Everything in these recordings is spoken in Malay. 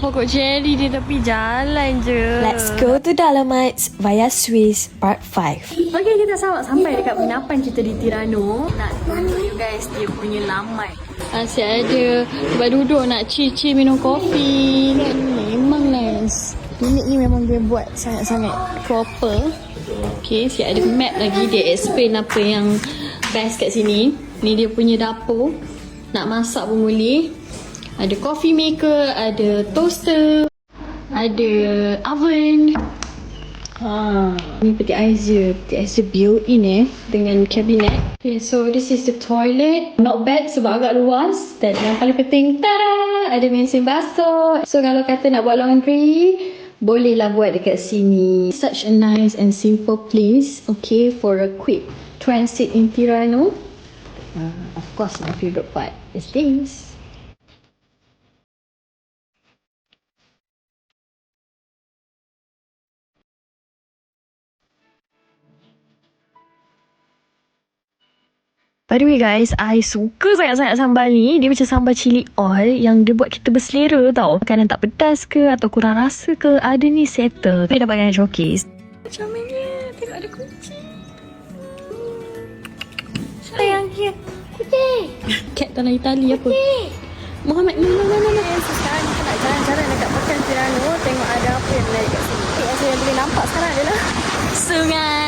pokok cherry di tepi jalan je. Let's go to Dolomites via Swiss Part 5. Okay, kita sampai dekat penginapan kita di Tirano. Nak tunjuk you guys dia punya lamai. Asyik ada tempat duduk nak chill-chill minum kopi kan. Memang nice. Unit ni memang dia buat sangat-sangat proper. Okay, siap ada map lagi. Dia explain apa yang best kat sini. Ni dia punya dapur. Nak masak pun boleh. Ada coffee maker, ada toaster, ada oven. Ni peti ais je. Peti ais je built-in dengan kabinet. Okay, so this is the toilet. Not bad sebab agak luas. Dan yang paling penting, tada! Ada mesin basuh. So kalau kata nak buat laundry, bolehlah buat dekat sini. Such a nice and simple place. Okay, for a quick transit in Tirano. Of course, my favorite part is this. By the way guys, I suka sangat-sangat sambal ni. Dia macam sambal cili oil yang dia buat kita berselera tau. Makanan tak pedas ke atau kurang rasa ke, ada ni settle. Dia dapat dengan showcase. Comel-nya, tengok ada kucing. Sayang dia. Kucing. Cat tanah Itali apa? Muhammad, no. So sekarang kita nak jalan-jalan dekat Pekan Tirano. Tengok ada apa yang menarik kat sini. Yang boleh nampak sekarang adalah sungai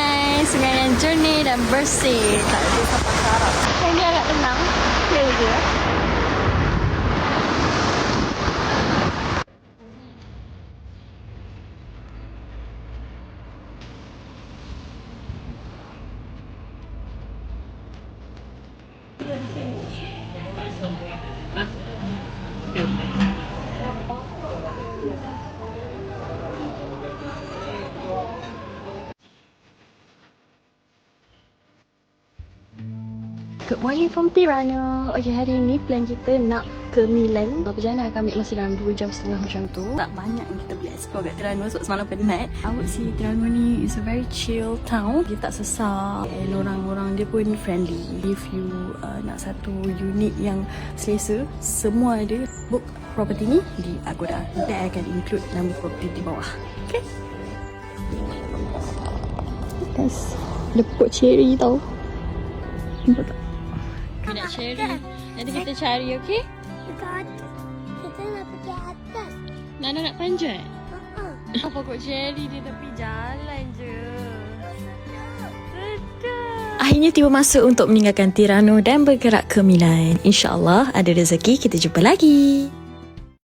yang jernih dan bersih. Tak ada sampah sarap. Yang ni agak tenang. Clear je. Good morning from Tirano. Okay, hari ni plan kita nak ke Milan. Perjalanan akan ambil masa dalam 2.5 jam macam tu. Tak banyak yang kita boleh explore kat Tirano sebab semalam penat. I would say Tirano ni is a very chill town. Dia tak sesak and orang-orang dia pun friendly. If you nak satu unit yang selesa, semua ada. Book property ni di Agoda. Nanti I akan include nama property di bawah. Okay? Guys, ada pokok cherry tau. Nampak tak? Nak cherry. Nanti kita cari, okey? Kita nak pergi atas. Nana nak panjat? Pokok cherry di tepi jalan je. Akhirnya tiba masa untuk meninggalkan Tirano dan bergerak ke Milan. InsyaAllah ada rezeki kita jumpa lagi.